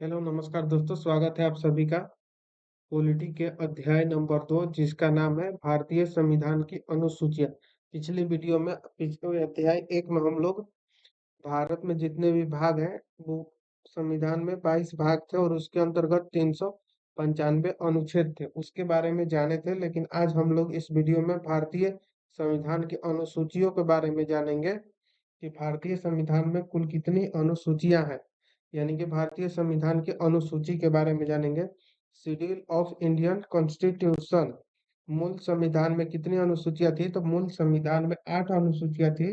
Hello नमस्कार दोस्तों, स्वागत है आप सभी का पॉलिटी के अध्याय नंबर 2, जिसका नाम है भारतीय संविधान की अनुसूचियां। पिछले वीडियो में पिछले अध्याय 1 में हम लोग भारत में जितने भी भाग हैं वो संविधान में 22 भाग थे और उसके अंतर्गत 395 अनुच्छेद थे, उसके बारे में जाने थे। लेकिन आज हम लोग इस वीडियो में भारतीय संविधान की अनुसूचियों के बारे में जानेंगे कि भारतीय संविधान में कुल कितनी अनुसूचियां हैं। यानी कि भारतीय संविधान की अनुसूची के बारे में जानेंगे। शेड्यूल ऑफ इंडियन कॉन्स्टिट्यूशन, मूल संविधान में कितनी अनुसूचियां थी? तो मूल संविधान में 8 अनुसूचियां थी,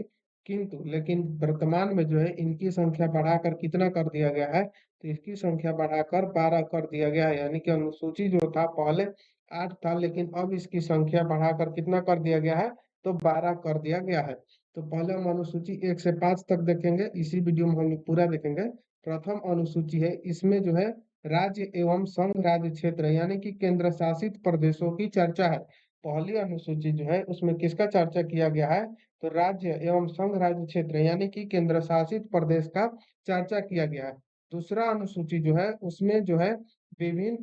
किंतु लेकिन वर्तमान में जो है इनकी संख्या बढ़ाकर कितना कर दिया गया है? तो इसकी संख्या बढ़ाकर 12 कर दिया गया है। यानी कि अनुसूची जो था पहले 8 था, लेकिन अब इसकी संख्या बढ़ाकर कितना कर दिया गया है? तो 12 कर दिया गया है। तो पहले हम अनुसूची 1 से 5 तक देखेंगे, इसी वीडियो में हम लोग पूरा देखेंगे। प्रथम अनुसूची है, इसमें जो है राज्य एवं संघ राज्य क्षेत्र यानी कि केंद्र शासित प्रदेशों की चर्चा है। पहली अनुसूची जो है उसमें किसका चर्चा किया गया है? तो राज्य एवं संघ राज्य क्षेत्र यानी कि केंद्र शासित प्रदेश का चर्चा किया गया है। दूसरा अनुसूची जो है उसमें जो है विभिन्न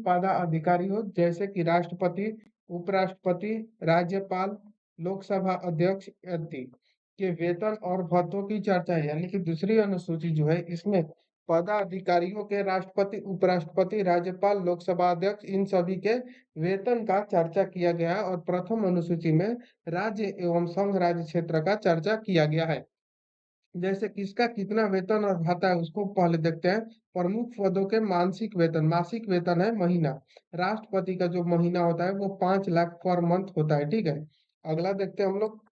पदाधिकारियों जैसे कि राष्ट्रपति, उपराष्ट्रपति, राज्यपाल, लोकसभा अध्यक्ष आदि के वेतन और भत्तों की चर्चा है। यानी कि दूसरी अनुसूची जो है इसमें पदाधिकारियों के राष्ट्रपति, उपराष्ट्रपति, राज्यपाल, लोकसभा अध्यक्ष इन सभी के वेतन का चर्चा किया गया है। और प्रथम अनुसूची में राज्य एवं संघ राज्य क्षेत्र का चर्चा किया गया है। जैसे किसका कितना वेतन और भत्ता है उसको पहले देखते हैं। प्रमुख पदों के मासिक वेतन, मासिक वेतन है महीना। राष्ट्रपति का जो महीना होता है वो 5 लाख पर मंथ होता है, ठीक है। अगला देखते हैं हम लोग।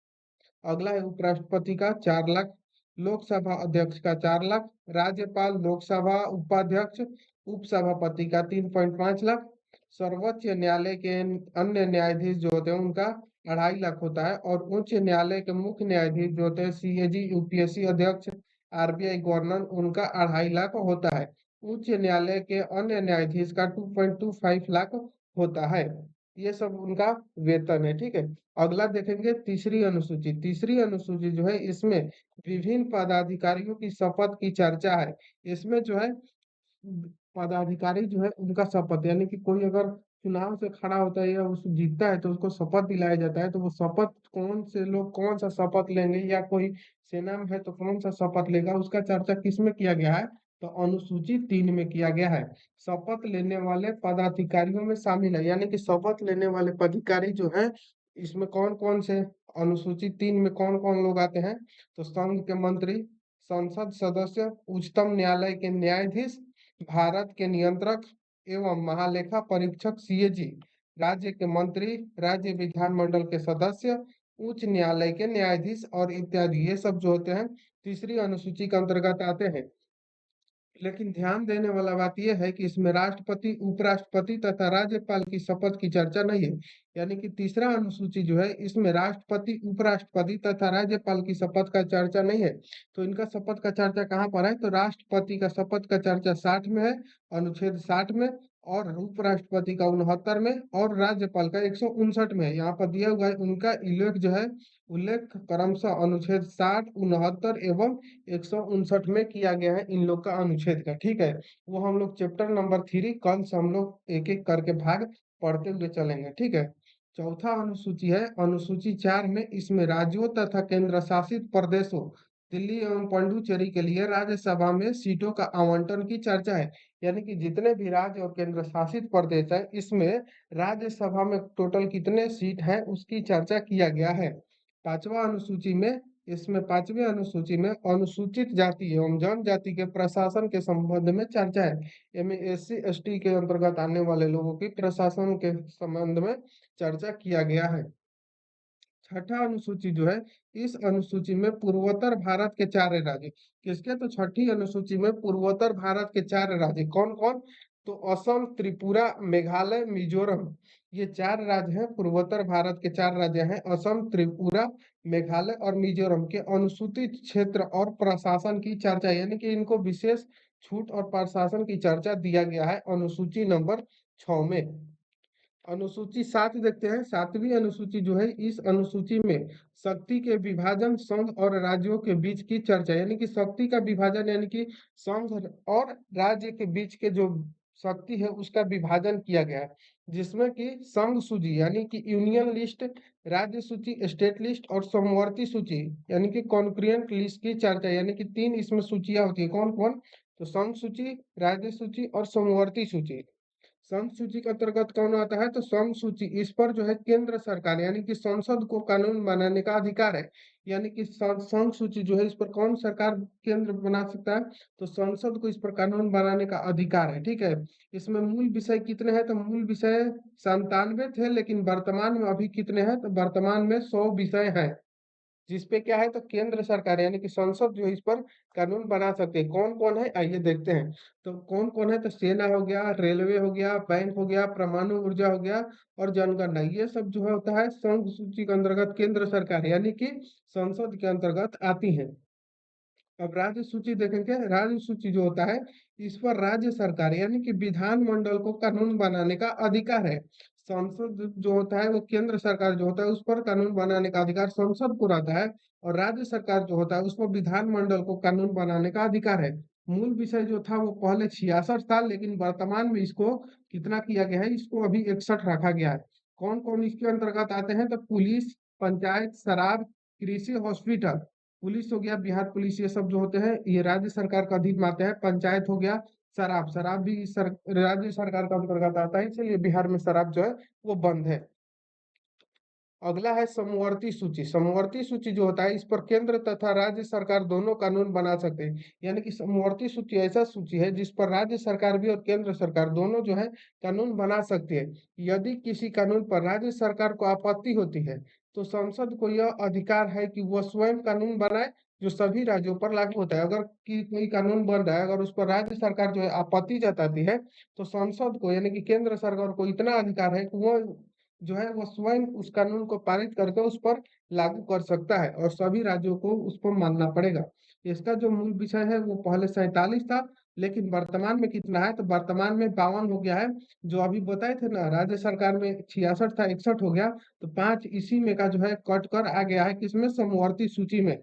अगला है उपराष्ट्रपति का 4 लाख, लोकसभा अध्यक्ष का 4 लाख, राज्यपाल, लोकसभा उपाध्यक्ष, उपसभापति का 3.5 लाख, सर्वोच्च न्यायालय के अन्य न्यायाधीश जो होते हैं उनका 2.5 लाख होता है, और उच्च न्यायालय के मुख्य न्यायाधीश जो होते हैं सीएजी, यूपीएससी अध्यक्ष, आरबीआई गवर्नर, उनका 2.5 लाख होता है। उच्च न्यायालय के अन्य न्यायाधीश का 2.25 लाख होता है। ये सब उनका वेतन है, ठीक है। अगला देखेंगे तीसरी अनुसूची। तीसरी अनुसूची जो है इसमें विभिन्न पदाधिकारियों की शपथ की चर्चा है। इसमें जो है पदाधिकारी जो है उनका शपथ, यानी कि कोई अगर चुनाव से खड़ा होता है या उस जीतता है तो उसको शपथ दिलाया जाता है। तो वो शपथ कौन से लोग कौन सा शपथ लेंगे, या कोई सेना में है तो कौन सा शपथ लेगा, उसका चर्चा किस में किया गया है? तो अनुसूची 3 में किया गया है। शपथ लेने वाले पदाधिकारियों में शामिल है, यानी कि शपथ लेने वाले पदाधिकारी जो है इसमें कौन कौन से, अनुसूची 3 में कौन कौन लोग आते हैं? तो संघ के मंत्री, संसद सदस्य, उच्चतम न्यायालय के न्यायाधीश, भारत के नियंत्रक एवं महालेखा परीक्षक सीएजी, राज्य के मंत्री, राज्य विधानमंडल के सदस्य, उच्च न्यायालय के न्यायाधीश और इत्यादि, ये सब जो होते हैं तीसरी अनुसूची के अंतर्गत आते हैं। लेकिन ध्यान देने वाला बात यह है कि इसमें राष्ट्रपति, उपराष्ट्रपति तथा राज्यपाल की शपथ की चर्चा नहीं है। यानी कि तीसरा अनुसूची जो है इसमें राष्ट्रपति, उपराष्ट्रपति तथा राज्यपाल की शपथ का चर्चा नहीं है। तो इनका शपथ का चर्चा कहाँ पर है? तो राष्ट्रपति का शपथ का चर्चा 60 में है, अनुच्छेद 60 में, और उपराष्ट्रपति का 69 में, और राज्यपाल का 159 में है। यहाँ पर दिया हुआ है उनका उल्लेख जो है, उल्लेख क्रमशः अनुच्छेद 60, 69 एवं 159 में किया गया है इन लोग का अनुच्छेद का, ठीक है। वो हम लोग चैप्टर नंबर 3 कल से हम लोग एक एक करके भाग पढ़ते हुए चलेंगे, ठीक है। चौथा अनुसूची है अनुसूची 4 में, इसमें राज्यों तथा केंद्र शासित प्रदेशों दिल्ली एवं पुडुचेरी के लिए राज्यसभा में सीटों का आवंटन की चर्चा है। यानी कि जितने भी राज्य और केंद्र शासित प्रदेश है इसमें राज्यसभा में टोटल कितने सीट है उसकी चर्चा किया गया है। पांचवा अनुसूची में, इसमें पांचवी अनुसूची में अनुसूचित जाति एवं जनजाति के प्रशासन के संबंध में चर्चा है। यानी एससी एसटी के अंतर्गत आने वाले लोगों की प्रशासन के संबंध में चर्चा किया गया है। छठा अनुसूची जो है, इस अनुसूची में पूर्वोत्तर भारत के 4 राज्य किसके? तो छठी अनुसूची में पूर्वोत्तर भारत के 4 राज्य कौन कौन? तो असम, त्रिपुरा, मेघालय, मिजोरम, ये 4 राज्य हैं। पूर्वोत्तर भारत के 4 राज्य हैं असम, त्रिपुरा, मेघालय और मिजोरम के अनुसूचित क्षेत्र और प्रशासन की चर्चा, यानी कि इनको विशेष छूट और प्रशासन की चर्चा दिया गया है अनुसूची नंबर 6 में। अनुसूची 7 देखते हैं। 7वीं अनुसूची जो है, इस अनुसूची में शक्ति के विभाजन, संघ और राज्यों के बीच की चर्चा, यानी कि शक्ति का विभाजन, यानी कि संघ और राज्य के बीच के जो शक्ति है उसका विभाजन किया गया है, जिसमें कि संघ सूची यानी कि यूनियन लिस्ट, राज्य सूची स्टेट लिस्ट और समवर्ती सूची यानी कि कॉन्करेंट लिस्ट की चर्चा, यानी कि 3 इसमें सूचियां होती है। कौन कौन? तो संघ सूची, राज्य सूची और समवर्ती सूची। संघ सूची के अंतर्गत कौन आता है? तो संघ सूची, इस पर जो है केंद्र सरकार यानी कि संसद को कानून बनाने का अधिकार है। यानी कि संघ सूची जो है, इस पर कौन सरकार केंद्र बना सकता है? तो संसद को इस पर कानून बनाने का अधिकार है। ठीक है। इसमें मूल विषय कितने हैं? तो मूल विषय 97 थे, लेकिन वर्तमान में अभी कितने हैं? तो वर्तमान में 100 विषय हैं, जिसपे क्या है? तो केंद्र सरकार यानी कि संसद जो है इस पर कानून बना सकते हैं। कौन कौन है, आइए देखते हैं। तो कौन कौन है? तो सेना हो गया, रेलवे हो गया, बैंक हो गया, परमाणु ऊर्जा हो गया और जनगणना, ये सब जो है होता है संघ सूची के अंतर्गत केंद्र सरकार यानी कि संसद के अंतर्गत आती है। अब राज्य सूची देखेंगे। राज्य सूची जो होता है, इस पर राज्य सरकार यानी कि विधानमंडल को कानून बनाने का अधिकार है। संसद जो होता है वो केंद्र सरकार जो होता है उस पर कानून बनाने का अधिकार संसद को रहता है, और राज्य सरकार जो होता है उस पर विधानमंडल को कानून बनाने का अधिकार है। मूल विषय जो था वो पहले 66 था, लेकिन वर्तमान में इसको कितना किया गया है? इसको अभी 61 रखा गया है। कौन कौन इसके अंतर्गत आते हैं? तो पुलिस, पंचायत, शराब, कृषि, हॉस्पिटल। पुलिस हो गया, बिहार पुलिस, ये सब जो होते हैं ये राज्य सरकार का अधीन में आते हैं। पंचायत हो गया, शराब, शराब भी राज्य सरकार का अंतर्गत आता है, इसलिए बिहार में शराब जो है वो बंद है। अगला है समवर्ती सूची। समवर्ती सूची जो होता है, इस पर केंद्र तथा राज्य सरकार दोनों कानून बना सकते हैं। यानी कि समवर्ती सूची ऐसा सूची है जिस पर राज्य सरकार भी और केंद्र सरकार दोनों जो है कानून बना सकते हैं। यदि किसी कानून पर राज्य सरकार को आपत्ति होती है, तो संसद को यह अधिकार है कि वह स्वयं कानून बनाए जो सभी राज्यों पर लागू होता है। अगर कोई कानून बन रहा है, अगर उस पर राज्य सरकार जो है आपत्ति जताती है, तो संसद को यानी कि केंद्र सरकार को इतना अधिकार है कि वो जो है वो स्वयं उस कानून को पारित करके उस पर लागू कर सकता है, और सभी राज्यों को उसको मानना पड़ेगा। इसका जो मूल विषय है वो पहले 47 था, लेकिन वर्तमान में कितना है? तो वर्तमान में 52 हो गया है। जो अभी बताए थे ना, राज्य सरकार में 66 था, 61 हो गया, तो 5 इसी में का जो है कट कर आ गया है, किसमें? समवर्ती सूची में।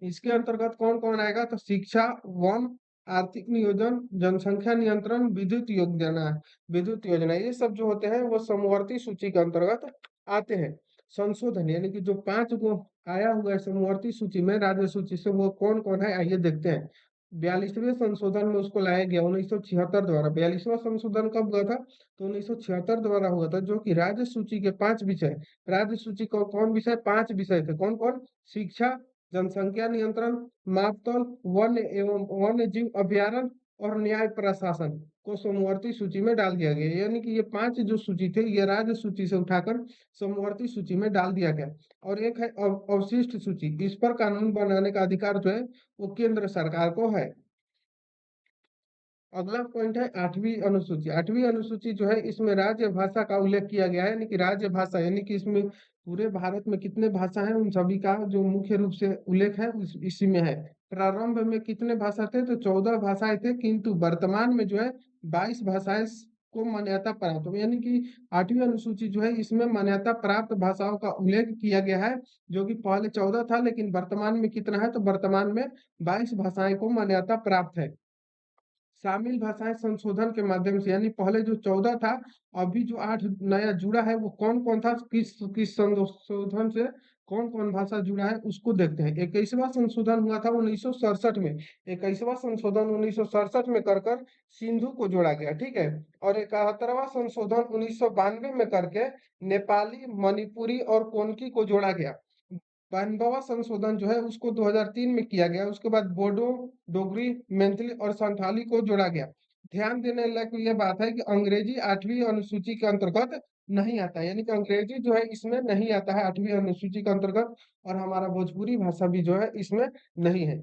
इसके अंतर्गत कौन कौन आएगा? तो शिक्षा, वन, आर्थिक नियोजन, जनसंख्या नियंत्रण, विद्युत योजना, ये सब जो होते हैं वो समवर्ती सूची के अंतर्गत आते हैं। संशोधन यानी कि जो 5 को आया हुआ है समवर्ती सूची में राज्य सूची से, वो कौन कौन है, आइए देखते हैं। 42वें संशोधन में उसको लाया गया 1976 द्वारा। 42वां संशोधन कब हुआ था? तो 1976 द्वारा हुआ था, जो कि राज्य सूची के 5 विषय, राज्य सूची को कौन विषय? 5 विषय थे। कौन कौन? शिक्षा, जनसंख्या नियंत्रण, मापतौल, वन्य एवं वन्य जीव अभयारण्य और न्याय प्रशासन को समवर्ती सूची में डाल दिया गया। यानी कि ये 5 जो सूची थे ये राज्य सूची से उठाकर समवर्ती सूची में डाल दिया गया। और एक है अवशिष्ट सूची, इस पर कानून बनाने का अधिकार जो है वो केंद्र सरकार को है। अगला पॉइंट है 8वीं अनुसूची। 8वीं अनुसूची जो है, इसमें राज्य भाषा का उल्लेख किया गया है। यानी कि राज्य भाषा यानी कि इसमें पूरे भारत में कितने भाषा हैं उन सभी का जो मुख्य रूप से उल्लेख है इसी में है। प्रारंभ में कितने भाषा थे? तो 14 भाषाएं थे, किंतु वर्तमान में जो है 22 भाषाएं को मान्यता प्राप्त हो, यानी कि 8वीं अनुसूची जो है इसमें मान्यता प्राप्त भाषाओं का उल्लेख किया गया है, जो कि पहले 14 था, लेकिन वर्तमान में कितना है? तो वर्तमान में 22 भाषाएं को मान्यता प्राप्त है। शामिल भाषाएं संशोधन के माध्यम से, यानी पहले जो 14 था, अभी जो 8 नया जुड़ा है वो कौन कौन था, किस किस संशोधन से कौन कौन भाषा जुड़ा है उसको देखते हैं। 21वां संशोधन हुआ था 1967 में। 21वां संशोधन 1967 में कर कर सिंधु को जोड़ा गया। ठीक है। और 71वां संशोधन 1992 में करके नेपाली, मणिपुरी और कोनकी को जोड़ा गया। 92वां संशोधन जो है उसको 2003 में किया गया। उसके बाद बोडो, डोगरी, मैथिली और संथाली को जोड़ा गया। ध्यान देने लायक यह बात है कि अंग्रेजी 8वीं अनुसूची के अंतर्गत नहीं आता है, यानी कि अंग्रेजी जो है इसमें नहीं आता है 8वीं अनुसूची के अंतर्गत, और हमारा भोजपुरी भाषा भी जो है इसमें नहीं है।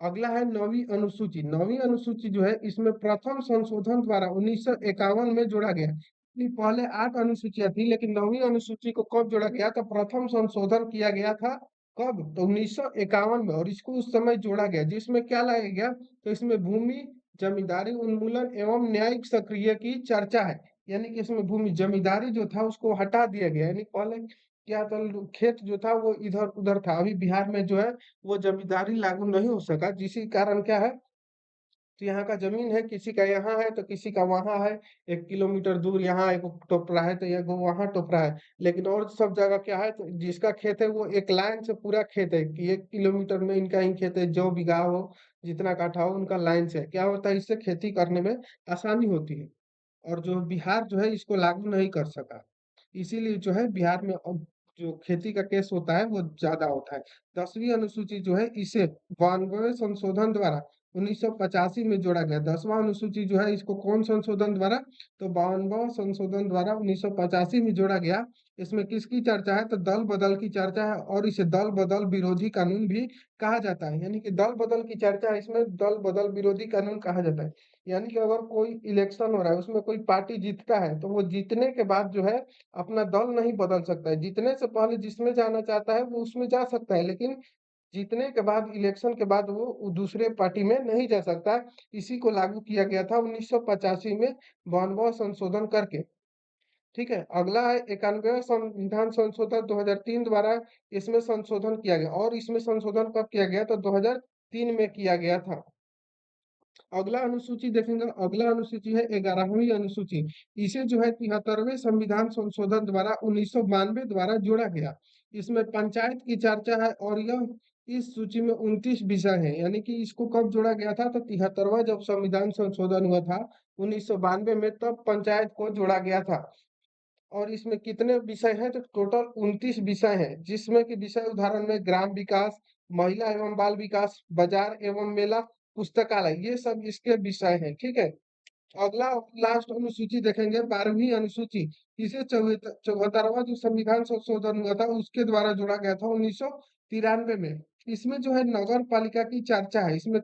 अगला है 9वीं अनुसूची। 9वीं अनुसूची जो है इसमें प्रथम संशोधन द्वारा 1951 में जोड़ा गया। पहले 8 अनुसूचियां थी, लेकिन 9वीं अनुसूची को कब जोड़ा गया? तो प्रथम संशोधन किया गया था। कब? तो 1951 में, और इसको उस समय जोड़ा गया जिसमें क्या लाया गया? तो इसमें भूमि, जमींदारी उन्मूलन एवं न्यायिक सक्रिय की चर्चा है। यानी कि इसमें भूमि जमींदारी जो था उसको हटा दिया गया, यानी पहले क्या था, खेत जो था वो इधर उधर था। अभी बिहार में जो है वो जमींदारी लागू नहीं हो सका, जिसी कारण क्या है, तो यहाँ का जमीन है, किसी का यहाँ है तो किसी का वहां है। 1 किलोमीटर दूर यहाँ एक टोपरा है तो एक वहां टोपरा है। लेकिन और सब जगह क्या है, तो जिसका खेत है वो एक लाइन से पूरा खेत है कि 1 किलोमीटर में इनका ही खेत है, जो बीघा हो, जितना काठा हो, उनका लाइन से है। क्या होता है, इससे खेती करने में आसानी होती है। और जो बिहार जो है इसको लागू नहीं कर सका, इसीलिए जो है बिहार में अब जो खेती का केस होता है वो ज्यादा होता है। 10वीं अनुसूची जो है इसे 92वें संशोधन द्वारा 1985 में जोड़ा गया। 10वां अनुसूची जो है इसको कौन संशोधन द्वारा, तो 52वां संशोधन द्वारा 1985 में जोड़ा गया। इसमें किसकी चर्चा है, तो दल बदल की चर्चा है, और इसे दल बदल विरोधी कानून भी कहा जाता है। यानी कि दल बदल की चर्चा है, इसमें दल बदल विरोधी कानून कहा जाता है। यानी कि अगर कोई इलेक्शन हो रहा है, उसमें कोई पार्टी जीतता है, तो वो जीतने के बाद जो है अपना दल नहीं बदल सकता है। जीतने से पहले जिसमें जाना चाहता है वो उसमें जा सकता है, लेकिन जीतने के बाद, इलेक्शन के बाद वो दूसरे पार्टी में नहीं जा सकता। इसी को लागू किया गया था 1985 में 52वां संशोधन करके। ठीक है, अगला है 91वां संविधान संशोधन 2003 द्वारा इसमें संशोधन किया गया। और इसमें संशोधन कब किया गया, तो 2003 में किया गया था। अगला अनुसूची देखेंगे, अगला अनुसूची है 11वीं अनुसूची। इसे जो है 73वें संविधान संशोधन द्वारा 1992 द्वारा जोड़ा गया। इसमें पंचायत की चर्चा है, और यह इस सूची में 29 विषय हैं। यानी कि इसको कब जोड़ा गया था, तो 73वां जब संविधान संशोधन हुआ था 1992 में, तब पंचायत को जोड़ा गया था। और इसमें कितने विषय हैं, तो टोटल 29 विषय हैं, जिसमें कि विषय उदाहरण में ग्राम विकास, महिला एवं बाल विकास, बाजार एवं मेला, पुस्तकालय, ये सब इसके विषय हैं। ठीक है, अगला लास्ट अनुसूची देखेंगे, 12वीं अनुसूची। इसे 74वां जो संविधान संशोधन हुआ था उसके द्वारा जोड़ा गया था 1993 में। इसमें जो है नगर पालिका की चर्चा है। इसमें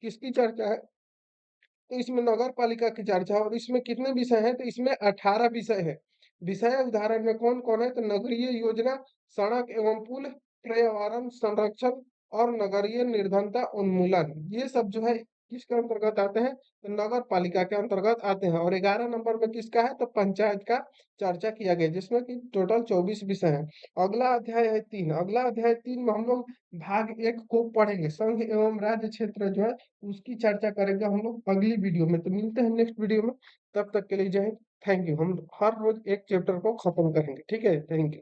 किसकी चर्चा है, तो इसमें नगर पालिका की चर्चा है। और इसमें कितने विषय हैं, तो इसमें 18 विषय है। विषय उदाहरण में कौन कौन है, तो नगरीय योजना, सड़क एवं पुल, पर्यावरण संरक्षण, और नगरीय निर्धनता उन्मूलन, ये सब जो है किसके अंतर्गत आते हैं, तो नगर पालिका के अंतर्गत आते हैं। और 11 नंबर में किसका है, तो पंचायत का चर्चा किया गया, जिसमें कि टोटल 24 विषय है। अगला अध्याय है 3। अगला अध्याय 3 में हम लोग भाग 1 को पढ़ेंगे, संघ एवं राज्य क्षेत्र जो है उसकी चर्चा करेंगे हम लोग अगली वीडियो में। तो मिलते हैं नेक्स्ट वीडियो में, तब तक के लिए जय हिंद, थैंक यू। हम हर रोज एक चैप्टर को खत्म करेंगे, ठीक है, थैंक यू।